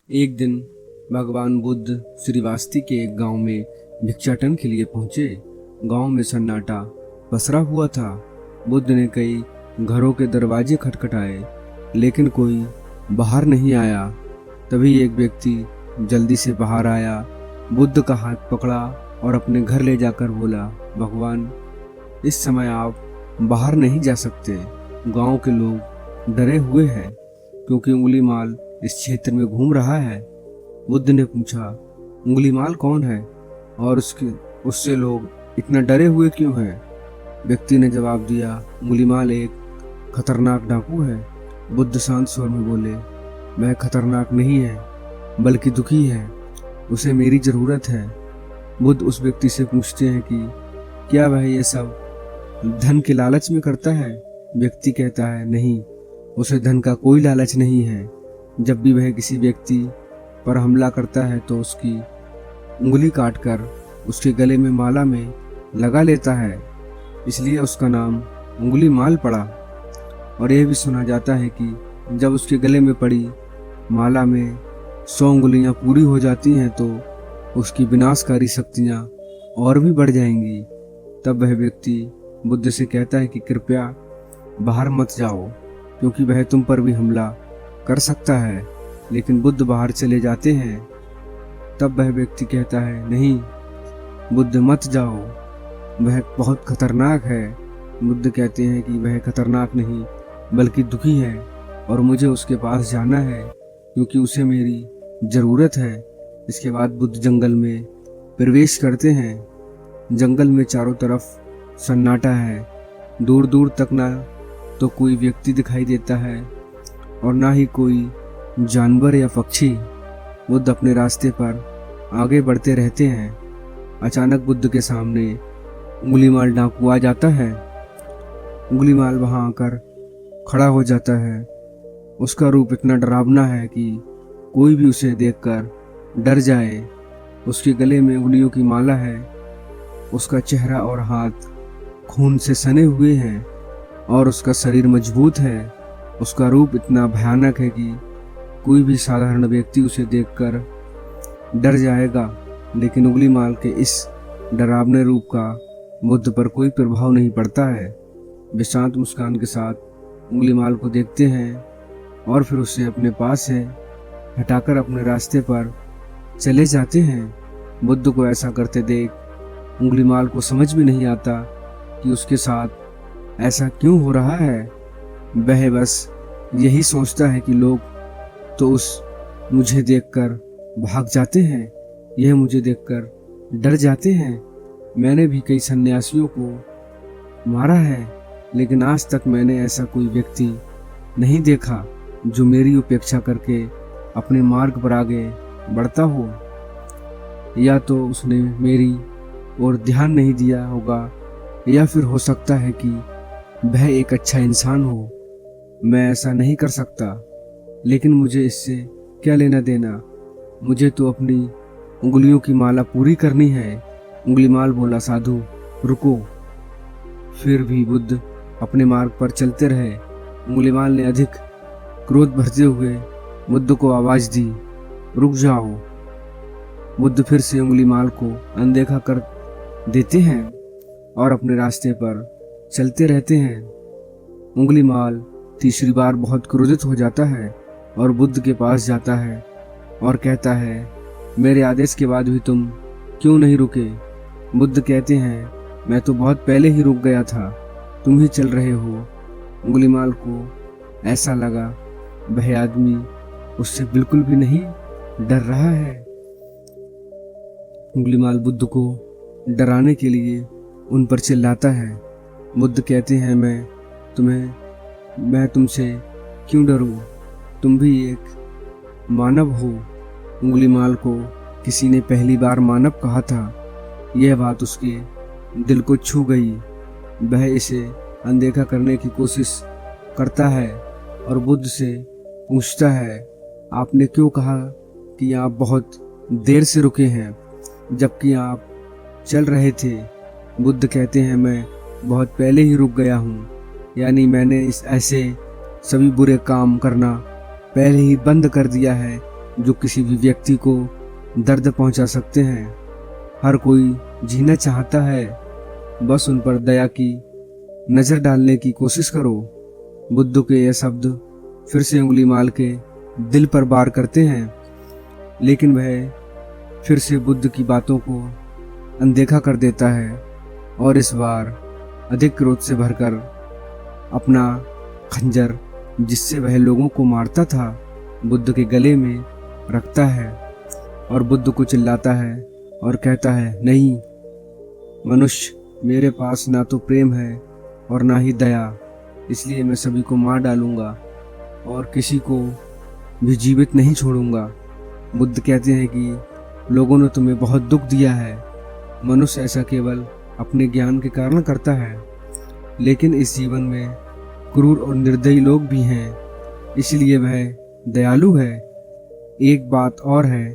एक दिन भगवान बुद्ध श्रीवास्ती के एक गांव में भिक्षाटन के लिए पहुंचे। गांव में सन्नाटा पसरा हुआ था। बुद्ध ने कई घरों के दरवाजे खटखटाए, लेकिन कोई बाहर नहीं आया। तभी एक व्यक्ति जल्दी से बाहर आया, बुद्ध का हाथ पकड़ा और अपने घर ले जाकर बोला, भगवान, इस समय आप बाहर नहीं जा सकते। गांव के लोग डरे हुए हैं क्योंकि उंगलीमाल इस क्षेत्र में घूम रहा है। बुद्ध ने पूछा, उंगलीमाल कौन है और उससे लोग इतना डरे हुए क्यों हैं? व्यक्ति ने जवाब दिया, उंगलीमाल एक खतरनाक डाकू है। बुद्ध शांत स्वर में बोले, वह खतरनाक नहीं है बल्कि दुखी है, उसे मेरी जरूरत है। बुद्ध उस व्यक्ति से पूछते हैं कि क्या वह ये सब धन के लालच में करता है? व्यक्ति कहता है, नहीं, उसे धन का कोई लालच नहीं है। जब भी वह किसी व्यक्ति पर हमला करता है तो उसकी उंगली काटकर उसके गले में माला में लगा लेता है, इसलिए उसका नाम उंगली माल पड़ा। और यह भी सुना जाता है कि जब उसके गले में पड़ी माला में 100 उंगलियां पूरी हो जाती हैं तो उसकी विनाशकारी शक्तियां और भी बढ़ जाएंगी। तब वह व्यक्ति बुद्ध से कहता है कि कृपया बाहर मत जाओ क्योंकि वह तुम पर भी हमला कर सकता है। लेकिन बुद्ध बाहर चले जाते हैं। तब वह व्यक्ति कहता है, नहीं बुद्ध, मत जाओ, वह बहुत खतरनाक है। बुद्ध कहते हैं कि वह खतरनाक नहीं बल्कि दुखी है और मुझे उसके पास जाना है क्योंकि उसे मेरी ज़रूरत है। इसके बाद बुद्ध जंगल में प्रवेश करते हैं। जंगल में चारों तरफ सन्नाटा है। दूर दूर तक ना तो कोई व्यक्ति दिखाई देता है और ना ही कोई जानवर या पक्षी। बुद्ध अपने रास्ते पर आगे बढ़ते रहते हैं। अचानक बुद्ध के सामने उंगलीमाल डाकू आ जाता है। उंगलीमाल वहां आकर खड़ा हो जाता है। उसका रूप इतना डरावना है कि कोई भी उसे देखकर डर जाए। उसके गले में उंगलियों की माला है। उसका चेहरा और हाथ खून से सने हुए हैं और उसका शरीर मजबूत है। उसका रूप इतना भयानक है कि कोई भी साधारण व्यक्ति उसे देखकर डर जाएगा। लेकिन उंगलीमाल के इस डरावने रूप का बुद्ध पर कोई प्रभाव नहीं पड़ता है। वे शांत मुस्कान के साथ उंगलीमाल को देखते हैं और फिर उसे अपने पास से हटाकर अपने रास्ते पर चले जाते हैं। बुद्ध को ऐसा करते देख उंगलीमाल को समझ भी नहीं आता कि उसके साथ ऐसा क्यों हो रहा है। वह बस यही सोचता है कि लोग तो मुझे देखकर भाग जाते हैं, यह मुझे देखकर डर जाते हैं। मैंने भी कई सन्यासियों को मारा है, लेकिन आज तक मैंने ऐसा कोई व्यक्ति नहीं देखा जो मेरी उपेक्षा करके अपने मार्ग पर आगे बढ़ता हो। या तो उसने मेरी ओर ध्यान नहीं दिया होगा या फिर हो सकता है कि वह एक अच्छा इंसान हो। मैं ऐसा नहीं कर सकता, लेकिन मुझे इससे क्या लेना देना? मुझे तो अपनी उंगलियों की माला पूरी करनी है। उंगलीमाल बोला, साधु रुको। फिर भी बुद्ध अपने मार्ग पर चलते रहे। उंगलीमाल ने अधिक क्रोध भरते हुए बुद्ध को आवाज दी, रुक जाओ। बुद्ध फिर से उंगलीमाल को अनदेखा कर देते हैं और अपने रास्ते पर चलते रहते हैं। उंगलीमाल तीसरी बार बहुत क्रोधित हो जाता है और बुद्ध के पास जाता है और कहता है, मेरे आदेश के बाद भी तुम क्यों नहीं रुके? बुद्ध कहते हैं, मैं तो बहुत पहले ही रुक गया था, तुम ही चल रहे हो। उंगलीमाल को ऐसा लगा वह आदमी उससे बिल्कुल भी नहीं डर रहा है। उंगलीमाल बुद्ध को डराने के लिए उन पर चिल्लाता है। बुद्ध कहते हैं, मैं तुमसे क्यों डरूं? तुम भी एक मानव हो। उंगलीमाल को किसी ने पहली बार मानव कहा था। यह बात उसके दिल को छू गई। वह इसे अनदेखा करने की कोशिश करता है और बुद्ध से पूछता है, आपने क्यों कहा कि आप बहुत देर से रुके हैं जबकि आप चल रहे थे? बुद्ध कहते हैं, मैं बहुत पहले ही रुक गया हूँ, यानी मैंने ऐसे सभी बुरे काम करना पहले ही बंद कर दिया है। जो किसी भी व्यक्ति को दर्द पहुंचा सकते हैं। हर कोई जीना चाहता है, बस उन पर दया की नज़र डालने की कोशिश करो। बुद्ध के ये शब्द फिर से अंगुलीमाल के दिल पर वार करते हैं, लेकिन वह फिर से बुद्ध की बातों को अनदेखा कर देता है और इस बार अधिक क्रोध से भरकर अपना खंजर, जिससे वह लोगों को मारता था, बुद्ध के गले में रखता है और बुद्ध को चिल्लाता है और कहता है, नहीं मनुष्य, मेरे पास ना तो प्रेम है और ना ही दया, इसलिए मैं सभी को मार डालूंगा और किसी को भी जीवित नहीं छोड़ूंगा। बुद्ध कहते हैं कि लोगों ने तुम्हें बहुत दुख दिया है। मनुष्य ऐसा केवल अपने ज्ञान के कारण करता है, लेकिन इस जीवन में क्रूर और निर्दयी लोग भी हैं, इसलिए वह दयालु है। एक बात और है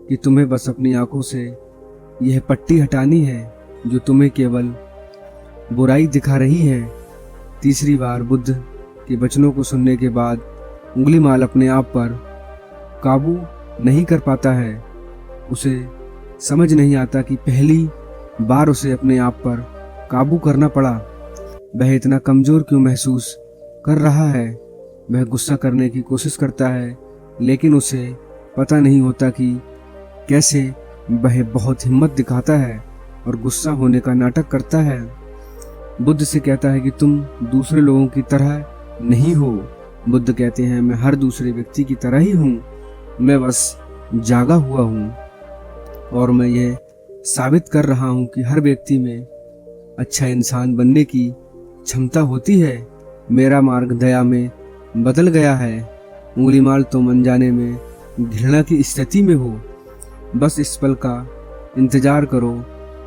कि तुम्हें बस अपनी आंखों से यह पट्टी हटानी है जो तुम्हें केवल बुराई दिखा रही है। तीसरी बार बुद्ध के वचनों को सुनने के बाद अंगुलीमाल अपने आप पर काबू नहीं कर पाता है। उसे समझ नहीं आता कि पहली बार उसे अपने आप पर काबू करना पड़ा। वह इतना कमज़ोर क्यों महसूस कर रहा है। वह गुस्सा करने की कोशिश करता है, लेकिन उसे पता नहीं होता कि कैसे वह बहुत हिम्मत दिखाता है और गुस्सा होने का नाटक करता है। बुद्ध से कहता है कि तुम दूसरे लोगों की तरह नहीं हो। बुद्ध कहते हैं, मैं हर दूसरे व्यक्ति की तरह ही हूँ, मैं बस जागा हुआ हूँ और मैं ये साबित कर रहा हूँ कि हर व्यक्ति में अच्छा इंसान बनने की क्षमता होती है। मेरा मार्ग दया में बदल गया है। अंगुलीमाल, तुम अनजाने में घृणा की स्थिति में हो। बस इस पल का इंतजार करो,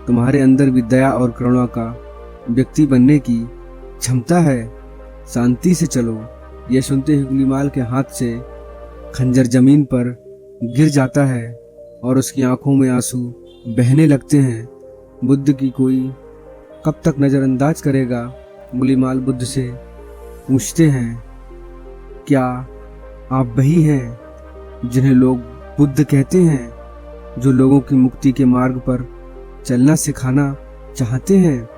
तुम्हारे अंदर भी दया और करुणा का व्यक्ति बनने की क्षमता है। शांति से चलो। यह सुनते ही अंगुलीमाल के हाथ से खंजर जमीन पर गिर जाता है और उसकी आंखों में आंसू बहने लगते हैं। बुद्ध की कोई कब तक नज़रअंदाज करेगा। अंगुलीमाल बुद्ध से पूछते हैं, क्या आप वही हैं जिन्हें लोग बुद्ध कहते हैं, जो लोगों की मुक्ति के मार्ग पर चलना सिखाना चाहते हैं?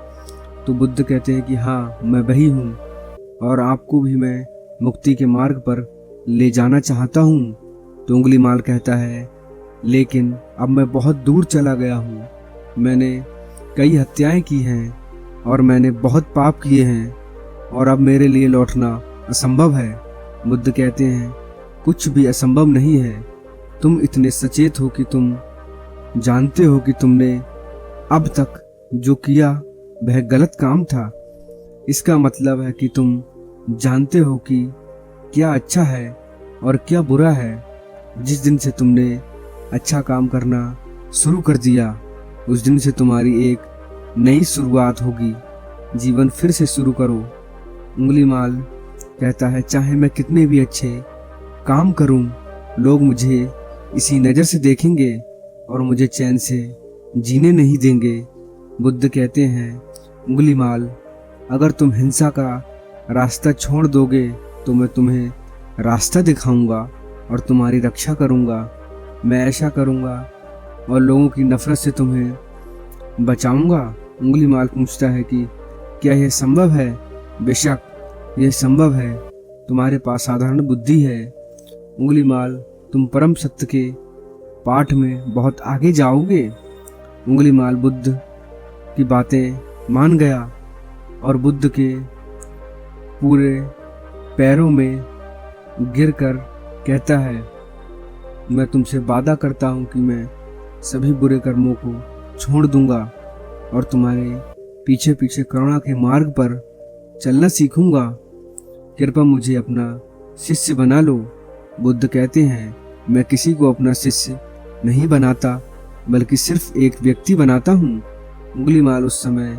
तो बुद्ध कहते हैं कि हाँ, मैं वही हूँ और आपको भी मैं मुक्ति के मार्ग पर ले जाना चाहता हूँ। तो अंगुलीमाल कहता है, लेकिन अब मैं बहुत दूर चला गया हूँ। मैंने कई हत्याएं की हैं और मैंने बहुत पाप किए हैं और अब मेरे लिए लौटना असंभव है। बुद्ध कहते हैं, कुछ भी असंभव नहीं है। तुम इतने सचेत हो कि तुम जानते हो कि तुमने अब तक जो किया वह गलत काम था। इसका मतलब है कि तुम जानते हो कि क्या अच्छा है और क्या बुरा है। जिस दिन से तुमने अच्छा काम करना शुरू कर दिया, उस दिन से तुम्हारी एक नई शुरुआत होगी। जीवन फिर से शुरू करो। अंगुलीमाल कहता है, चाहे मैं कितने भी अच्छे काम करूं, लोग मुझे इसी नज़र से देखेंगे और मुझे चैन से जीने नहीं देंगे। बुद्ध कहते हैं, अंगुलीमाल, अगर तुम हिंसा का रास्ता छोड़ दोगे तो मैं तुम्हें रास्ता दिखाऊंगा और तुम्हारी रक्षा करूंगा। मैं ऐसा करूंगा और लोगों की नफरत से तुम्हें बचाऊंगा। अंगुलीमाल पूछता है कि क्या यह संभव है? बेशक यह संभव है, तुम्हारे पास साधारण बुद्धि है। अंगुलीमाल, तुम परम सत्य के पाठ में बहुत आगे जाओगे। अंगुलीमाल बुद्ध की बातें मान गया और बुद्ध के पूरे पैरों में गिरकर कहता है, मैं तुमसे वादा करता हूँ कि मैं सभी बुरे कर्मों को छोड़ दूंगा और तुम्हारे पीछे पीछे करुणा के मार्ग पर चलना सीखूंगा। कृपया मुझे अपना शिष्य बना लो। बुद्ध कहते हैं, मैं किसी को अपना शिष्य नहीं बनाता, बल्कि सिर्फ एक व्यक्ति बनाता हूँ। अंगुलीमाल उस समय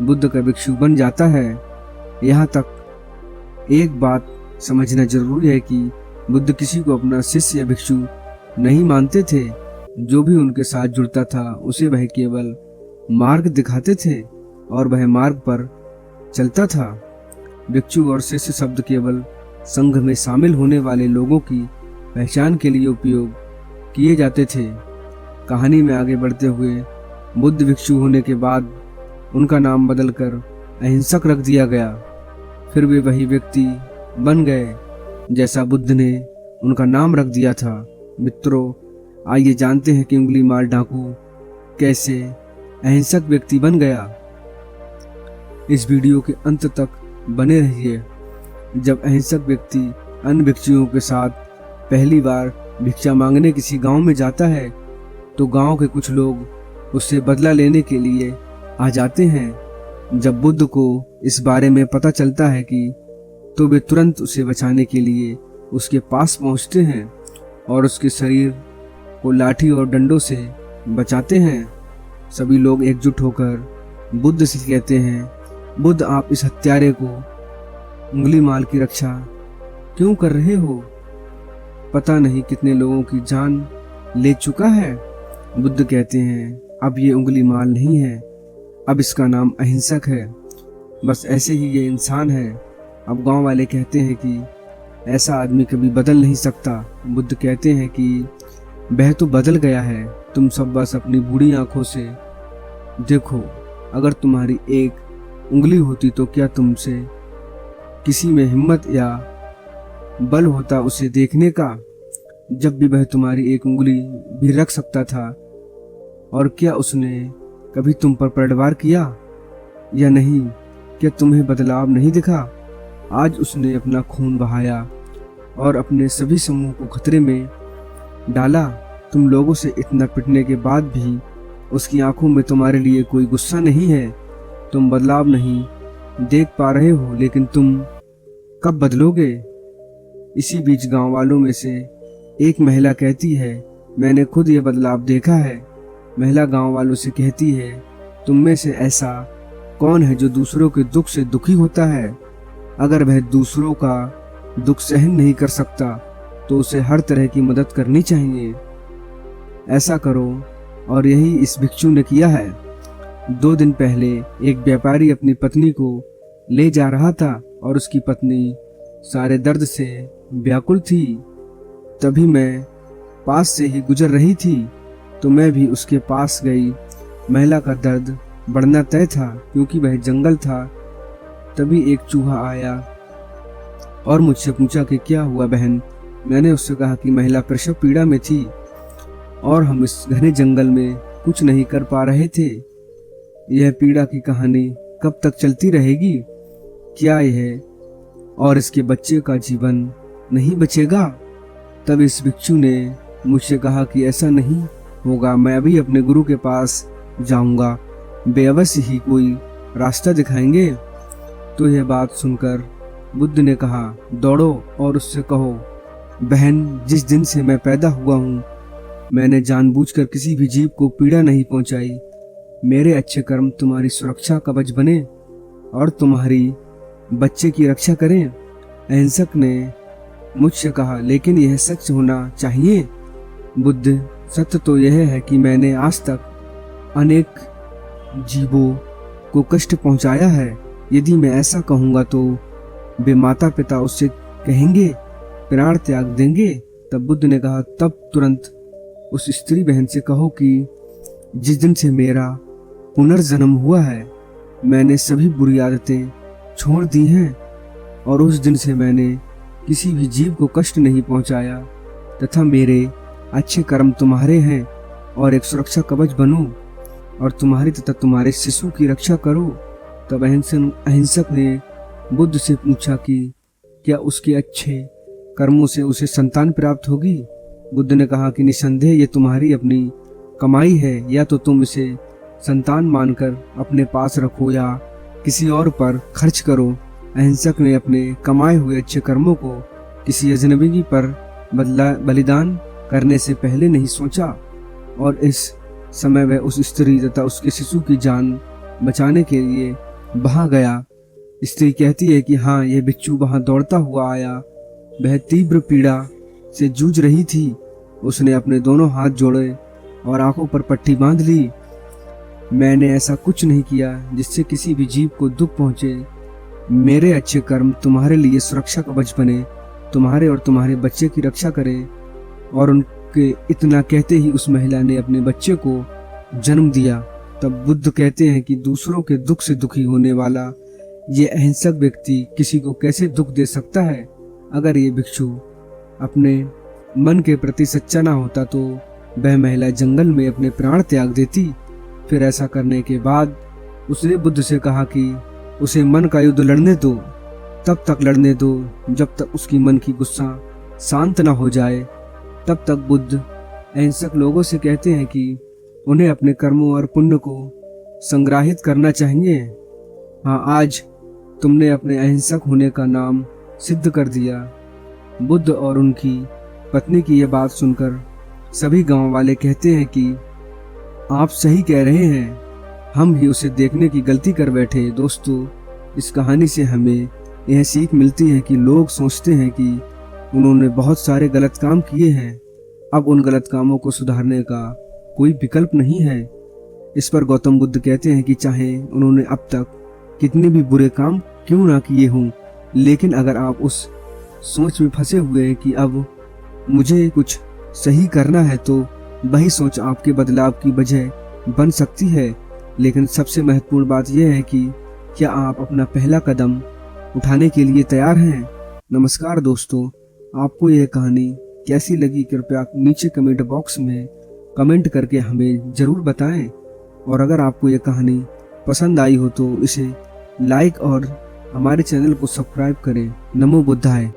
बुद्ध का भिक्षु बन जाता है। यहाँ तक एक बात समझना जरूरी है कि बुद्ध किसी को अपना शिष्य या भिक्षु नहीं मानते थे। जो भी उनके साथ जुड़ता था उसे वह केवल मार्ग दिखाते थे और वह मार्ग पर चलता था। भिक्षु और शिष्य शब्द केवल संघ में शामिल होने वाले लोगों की पहचान के लिए उपयोग किए जाते थे। कहानी में आगे बढ़ते हुए बुद्ध भिक्षु होने के बाद उनका नाम बदलकर अहिंसक रख दिया गया। फिर वे वही व्यक्ति बन गए जैसा बुद्ध ने उनका नाम रख दिया था। मित्रों, आइए जानते हैं कि उंगली मार डाकू कैसे अहिंसक व्यक्ति बन गया। इस वीडियो के अंत तक बने रहिए। जब अहिंसक व्यक्ति अन्य भिक्षुओं के साथ पहली बार भिक्षा मांगने किसी गांव में जाता है तो गांव के कुछ लोग उससे बदला लेने के लिए आ जाते हैं। जब बुद्ध को इस बारे में पता चलता है कि तो वे तुरंत उसे बचाने के लिए उसके पास पहुंचते हैं और उसके शरीर को लाठी और डंडों से बचाते हैं। सभी लोग एकजुट होकर बुद्ध से कहते हैं, बुद्ध, आप इस हत्यारे को उंगली माल की रक्षा क्यों कर रहे हो? पता नहीं कितने लोगों की जान ले चुका है। बुद्ध कहते हैं, अब ये उंगली माल नहीं है, अब इसका नाम अहिंसक है। बस ऐसे ही ये इंसान है। अब गांव वाले कहते हैं कि ऐसा आदमी कभी बदल नहीं सकता। बुद्ध कहते हैं कि वह तो बदल गया है, तुम सब बस अपनी बूढ़ी आंखों से देखो। अगर तुम्हारी एक उंगली होती तो क्या तुमसे किसी में हिम्मत या बल होता उसे देखने का? जब भी वह तुम्हारी एक उंगली भी रख सकता था। और क्या उसने कभी तुम पर पलटवार किया या नहीं? क्या तुम्हें बदलाव नहीं दिखा? आज उसने अपना खून बहाया और अपने सभी समूह को खतरे में डाला। तुम लोगों से इतना पिटने के बाद भी उसकी आंखों में तुम्हारे लिए कोई गुस्सा नहीं है। तुम बदलाव नहीं देख पा रहे हो, लेकिन तुम कब बदलोगे? इसी बीच गांव वालों में से एक महिला कहती है, मैंने खुद ये बदलाव देखा है। महिला गांव वालों से कहती है, तुम में से ऐसा कौन है जो दूसरों के दुख से दुखी होता है? अगर वह दूसरों का दुख सहन नहीं कर सकता तो उसे हर तरह की मदद करनी चाहिए। ऐसा करो, और यही इस भिक्षु ने किया है। 2 दिन पहले एक व्यापारी अपनी पत्नी को ले जा रहा था और उसकी पत्नी सारे दर्द से व्याकुल थी। तभी मैं पास से ही गुजर रही थी तो मैं भी उसके पास गई। महिला का दर्द बढ़ना तय था क्योंकि वह जंगल था। तभी एक चूहा आया और मुझसे पूछा कि क्या हुआ बहन? मैंने उससे कहा कि महिला प्रसव पीड़ा में थी और हम इस घने जंगल में कुछ नहीं कर पा रहे थे। यह पीड़ा की कहानी कब तक चलती रहेगी? क्या यह और इसके बच्चे का जीवन नहीं बचेगा? तब इस भिक्षु ने मुझसे कहा कि ऐसा नहीं होगा, मैं अभी अपने गुरु के पास जाऊंगा, वे अवश्य ही कोई रास्ता दिखाएंगे। तो यह बात सुनकर बुद्ध ने कहा, दौड़ो और उससे कहो, बहन, जिस दिन से मैं पैदा हुआ हूँ मैंने जानबूझकर किसी भी जीव को पीड़ा नहीं पहुंचाई। मेरे अच्छे कर्म तुम्हारी सुरक्षा कवच बने और तुम्हारी बच्चे की रक्षा करें। अहिंसक ने मुझसे कहा, लेकिन यह सच होना चाहिए। बुद्ध, सत्य तो यह है कि मैंने आज तक अनेक जीवों को कष्ट पहुंचाया है। यदि मैं ऐसा कहूंगा तो वे माता पिता उससे कहेंगे, प्राण त्याग देंगे। तब बुद्ध ने कहा, तब तुरंत उस स्त्री बहन से कहो कि जिस दिन से मेरा पुनर्जन्म हुआ है मैंने सभी बुरी आदतें छोड़ दी हैं और उस दिन से मैंने किसी भी जीव को कष्ट नहीं पहुंचाया तथा मेरे अच्छे कर्म तुम्हारे हैं और एक सुरक्षा कवच बनूं और तुम्हारी तथा तुम्हारे शिशु की रक्षा करो। तब अहिंसक ने बुद्ध से पूछा कि क्या उसके अच्छे कर्मों से उसे संतान प्राप्त होगी? बुद्ध ने कहा कि निसंदेह ये तुम्हारी अपनी कमाई है, या तो तुम इसे संतान मानकर अपने पास रखो या किसी और पर खर्च करो। अहिंसक ने अपने कमाए हुए अच्छे कर्मों को किसी अजनबी पर बलिदान करने से पहले नहीं सोचा और इस समय वह उस स्त्री तथा उसके शिशु की जान बचाने के लिए वहां गया। स्त्री कहती है कि हाँ, यह बिच्छू वहां दौड़ता हुआ आया। वह तीव्र पीड़ा से जूझ रही थी। उसने अपने दोनों हाथ जोड़े और आंखों पर पट्टी बांध ली। मैंने ऐसा कुछ नहीं किया जिससे किसी भी जीव को दुख पहुंचे। मेरे अच्छे कर्म तुम्हारे लिए सुरक्षा कवच बने, तुम्हारे और तुम्हारे बच्चे की रक्षा करें और कि इतना कहते ही उस महिला ने अपने बच्चे को जन्म दिया। तब बुद्ध कहते हैं कि दूसरों के दुख से दुखी होने वाला ये अहिंसक व्यक्ति किसी को कैसे दुख दे सकता है। अगर ये भिक्षु अपने मन के प्रति सच्चा ना होता तो वह महिला जंगल में अपने प्राण त्याग देती। फिर ऐसा करने के बाद उसने बुद्ध से कहा कि उसे मन का युद्ध लड़ने दो, तब तक लड़ने दो जब तक उसकी मन की गुस्सा शांत ना हो जाए। तब तक बुद्ध अहिंसक लोगों से कहते हैं कि उन्हें अपने कर्मों और पुण्य को संग्रहित करना चाहिए। हाँ, आज तुमने अपने अहिंसक होने का नाम सिद्ध कर दिया। बुद्ध और उनकी पत्नी की यह बात सुनकर सभी गांव वाले कहते हैं कि आप सही कह रहे हैं, हम भी उसे देखने की गलती कर बैठे। दोस्तों, इस कहानी से हमें यह सीख मिलती है कि लोग सोचते हैं कि उन्होंने बहुत सारे गलत काम किए हैं, अब उन गलत कामों को सुधारने का कोई विकल्प नहीं है। इस पर गौतम बुद्ध कहते हैं कि चाहे उन्होंने अब तक कितने भी बुरे काम क्यों ना किए हों, लेकिन अगर आप उस सोच में फंसे हुए हैं कि अब मुझे कुछ सही करना है, तो वही सोच आपके बदलाव की वजह बन सकती है। लेकिन सबसे महत्वपूर्ण बात यह है कि क्या आप अपना पहला कदम उठाने के लिए तैयार हैं। नमस्कार दोस्तों, आपको यह कहानी कैसी लगी कृपया नीचे कमेंट बॉक्स में कमेंट करके हमें ज़रूर बताएं। और अगर आपको यह कहानी पसंद आई हो तो इसे लाइक और हमारे चैनल को सब्सक्राइब करें। नमो बुद्धाय।